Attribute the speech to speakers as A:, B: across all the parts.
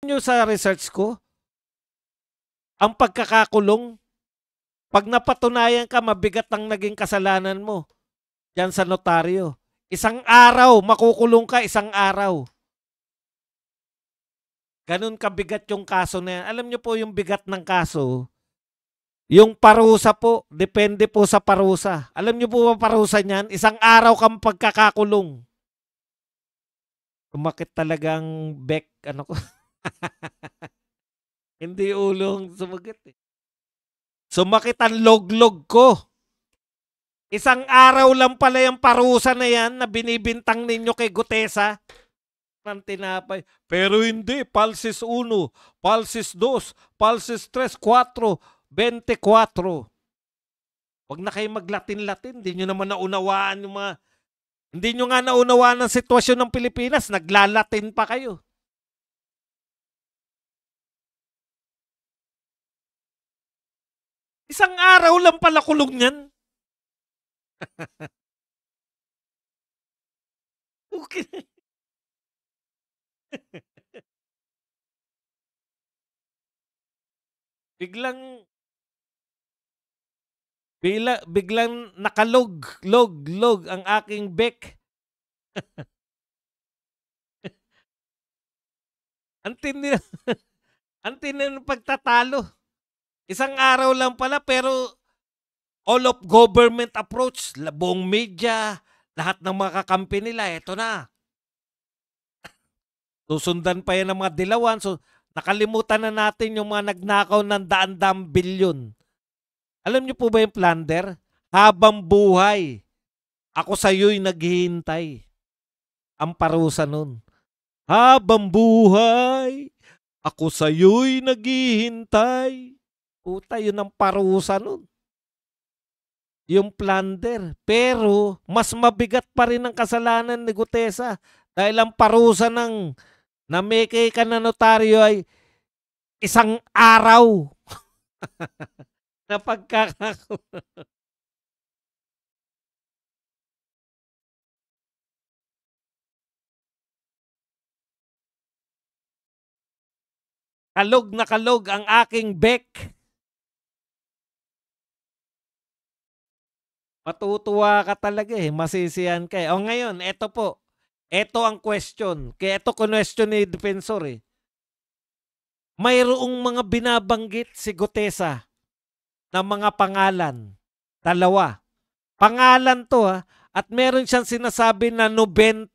A: nyo sa research ko, ang pagkakakulong, pag napatunayan ka, mabigat ang naging kasalanan mo dyan sa notaryo. Isang araw, makukulong ka, isang araw. Ganun kabigat yung kaso na yan. Alam nyo po yung bigat ng kaso, yung parusa po, depende po sa parusa. Alam nyo po ba parusa niyan? Isang araw kang pagkakakulong. Kumakit talagang back, ano ko. Hindi ulong sumagot eh. Sumakit ang log-log ko. Isang araw lang pala yung parusa na yan na binibintang ninyo kay Gutesa ng tinapay. Pero hindi, palsis 1, palsis 2, palsis 3, 4, 24. Huwag na kayo maglatin-latin. Hindi nyo naman naunawaan yung mga... Hindi nyo nga naunawaan ang sitwasyon ng Pilipinas. Naglalatin pa kayo. Isang araw lang pala kulong yan. Okay. Biglang nakalog ang aking back. Antindi ng pagtatalo. Isang araw lang pala pero all of government approach, buong media, lahat ng mga kakampi nila, eto na. Susundan pa yan ng mga dilawan. So, nakalimutan na natin yung mga nagnakaw ng daan-daang bilyon. Alam niyo po ba yung plunder? Habang buhay, ako sa'yo'y naghihintay. Ang parusa nun. Habang buhay, ako sa'yo'y naghihintay. Puta, yun ang parusa nun. Yung plunder. Pero, mas mabigat pa rin ang kasalanan ni Gutesa. Dahil ang parusa ng namekay ka na notaryo ay isang araw. Na pagkakakulong. Kalog na kalog ang aking back. Matutuwa ka talaga eh. Masisiyan ka eh. O ngayon, eto po. Eto ang question. Kaya eto question ni Defensor eh. Mayroong mga binabanggit si Gutesa na mga pangalan. Dalawa. Pangalan to ha. At meron siyang sinasabi na 90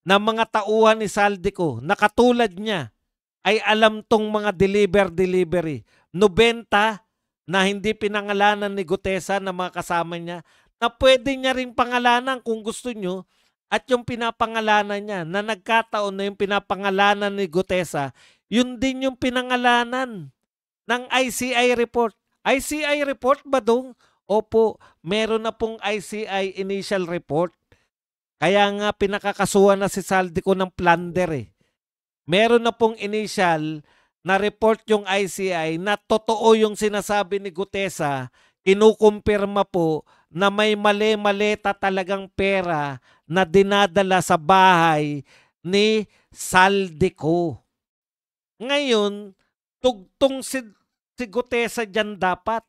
A: na mga tauhan ni Saldico na katulad niya ay alam tong mga delivery. 90 na hindi pinangalanan ni Gutesa na mga kasama niya na pwede niya rin pangalanan kung gusto nyo at yung pinapangalanan niya na nagkataon na yung pinapangalanan ni Gutesa, yun din yung pinangalanan ng ICI report. ICI report ba dong? Opo, meron na pong ICI initial report. Kaya nga pinakakasuhan na si Saldico ng plunder eh. Meron na pong initial na report yung ICI na totoo yung sinasabi ni Gutesa, kinukumpirma po na may mali-maleta talagang pera na dinadala sa bahay ni Saldico. Ngayon, tugtong si Gutesa dyan dapat.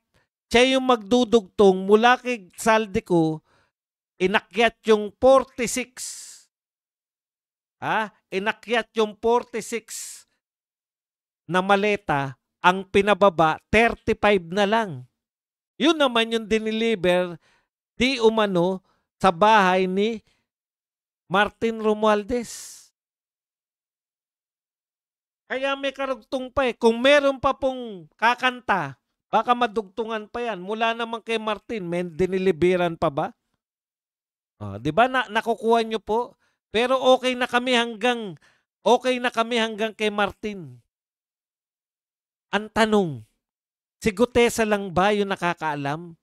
A: Siya yung magdudugtong mula kay Saldico, inakyat yung 46. Inakyat yung 46 na maleta, ang pinababa 35 na lang. Yun naman yung diniliver di umano sa bahay ni Martin Romualdez. Kaya may karugtong pa eh. Kung meron pa pong kakanta, baka madugtungan pa yan. Mula naman kay Martin, may diniliberan pa ba? Di ba nakukuha nyo po? Pero okay na kami hanggang kay Martin. Ang tanong, si Gutesa lang ba yung nakakaalam?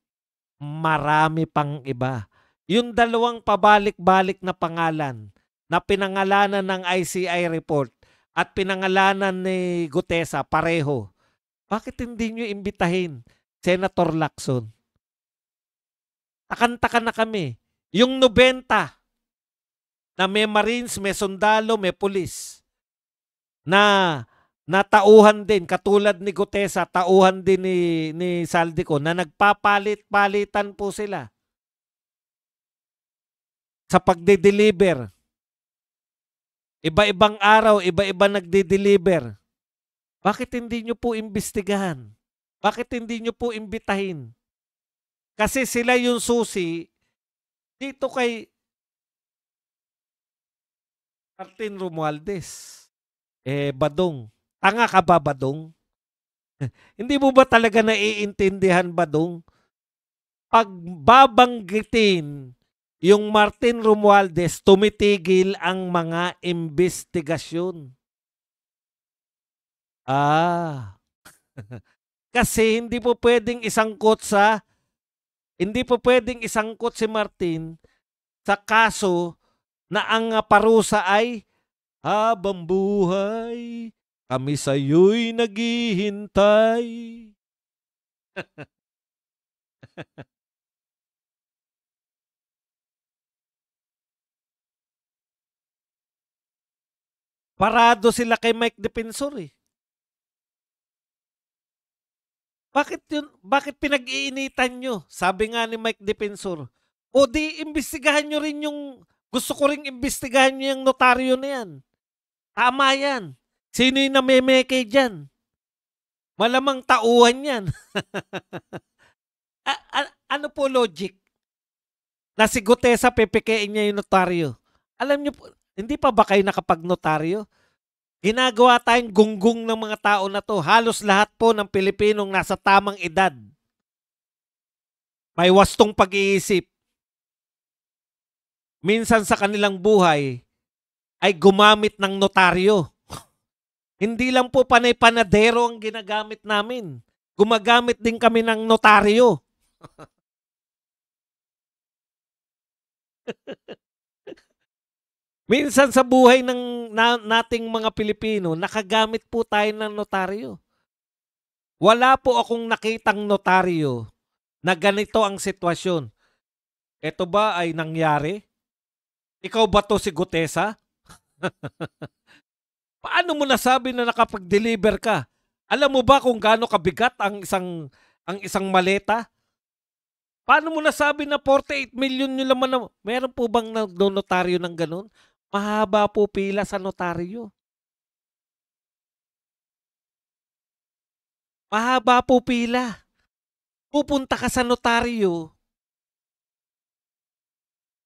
A: Marami pang iba. Yung dalawang pabalik-balik na pangalan na pinangalanan ng ICI report at pinangalanan ni Gutesa pareho. Bakit hindi nyo imbitahin Senator Lacson? Takanta na kami. Yung 90 na may Marines, may sundalo, may pulis. na natauhan din katulad ni Gutesa, tauhan din ni Saldico na nagpapalit-palitan po sila sa pagde-deliver. Iba-ibang araw, iba-iba nagde-deliver. Bakit hindi nyo po imbestigahan? Bakit hindi nyo po imbitahin? Kasi sila yung susi dito kay Martin Romualdez. Badong. Tanga ka ba, Badong? Hindi mo ba talaga naiintindihan, Badong? Pag babanggitin yung Martin Romualdez, tumitigil ang mga investigasyon. Kasi hindi po pwedeng isangkot si Martin sa kaso na ang parusa ay habang buhay, kami sa'yo'y naghihintay. Parado sila kay Mike Defensor eh. Bakit pinag-iinitan nyo? Sabi nga ni Mike Defensor, o di imbestigahan nyo rin gusto ko ring imbestigahan nyo yung notaryo na yan. Tama yan. Sino yung namemeke dyan? Malamang tauhan yan. Ano po logic? Na si Gutesa pepekein niya yung notaryo. Alam niyo po, hindi pa ba kayo nakapag-notaryo? Ginagawa tayong gunggong ng mga tao na to. Halos lahat po ng Pilipinong nasa tamang edad. May wastong pag-iisip. Minsan sa kanilang buhay ay gumamit ng notaryo. Hindi lang po panay-panadero ang ginagamit namin. Gumagamit din kami ng notaryo. Minsan sa buhay nating mga Pilipino, nakagamit po tayo ng notaryo. Wala po akong nakitang notaryo na ganito ang sitwasyon. Ito ba ay nangyari? Ikaw ba to si Gutesa? Paano mo nasabi na nakapag-deliver ka? Alam mo ba kung gaano kabigat ang isang maleta? Paano mo nasabi na 48 million yung laman na? Meron po bang notaryo ng ganun? Mahaba po pila sa notaryo. Mahaba po pila. Pupunta ka sa notaryo.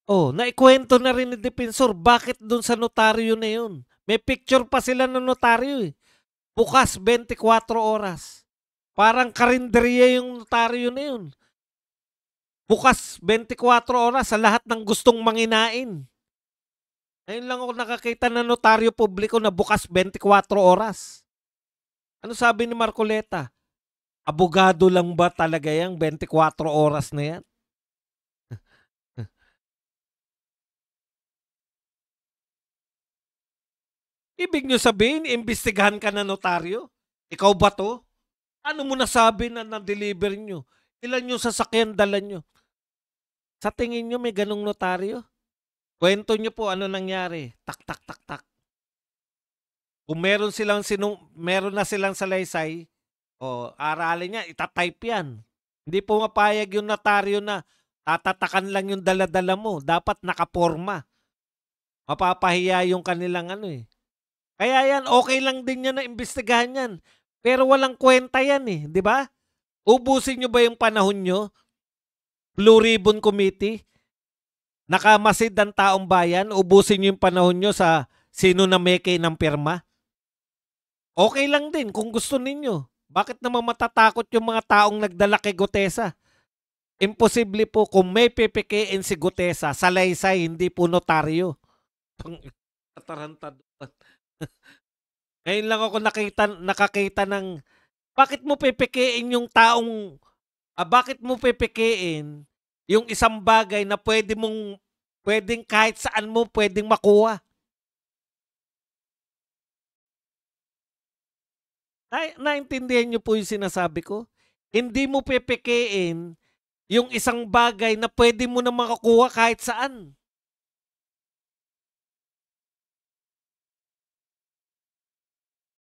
A: Naikwento na rin ni Defensor, bakit dun sa notaryo na yun? May picture pa sila ng notaryo eh. Bukas 24 oras. Parang karinderya yung notaryo na yun. Bukas 24 oras sa lahat ng gustong manginain. Ngayon lang ako nakakita ng notaryo publiko na bukas 24 oras. Ano sabi ni Marcoleta? Abogado lang ba talaga yung 24 oras na yan? Ibig nyo sabihin, imbestigahan ka na notaryo? Ikaw ba to? Ano mo nasabi na na-deliver nyo? Ilan yung sasakyan dala nyo? Sa tingin nyo may ganong notaryo? Kwento nyo po ano nangyari. Tak, tak, tak, tak. Kung meron na silang salaysay, aralin niya, itatype yan. Hindi po mapayag yung notaryo na tatatakan lang yung dala-dala mo. Dapat nakaporma. Mapapahiya yung kanilang Kaya yan, okay lang din yan na imbestigahan yan. Pero walang kwenta yan di ba? Ubusin nyo ba yung panahon nyo? Blue Ribbon Committee? Nakamasid ang taong bayan? Ubusin nyo yung panahon nyo sa sino na meke ng pirma? Okay lang din kung gusto ninyo. Bakit naman matatakot yung mga taong nagdala kay Gutesa? Imposible po kung may PPKN si Gutesa, salaysay, hindi po notaryo. Tarantado. Ngayon lang ako nakakita ng bakit mo PPKN yung taong bakit mo PPKN yung isang bagay na pwedeng kahit saan mo pwedeng makuha. Naintindihan niyo po yung sinasabi ko? Hindi mo PPKN yung isang bagay na pwede mo na makakuha kahit saan.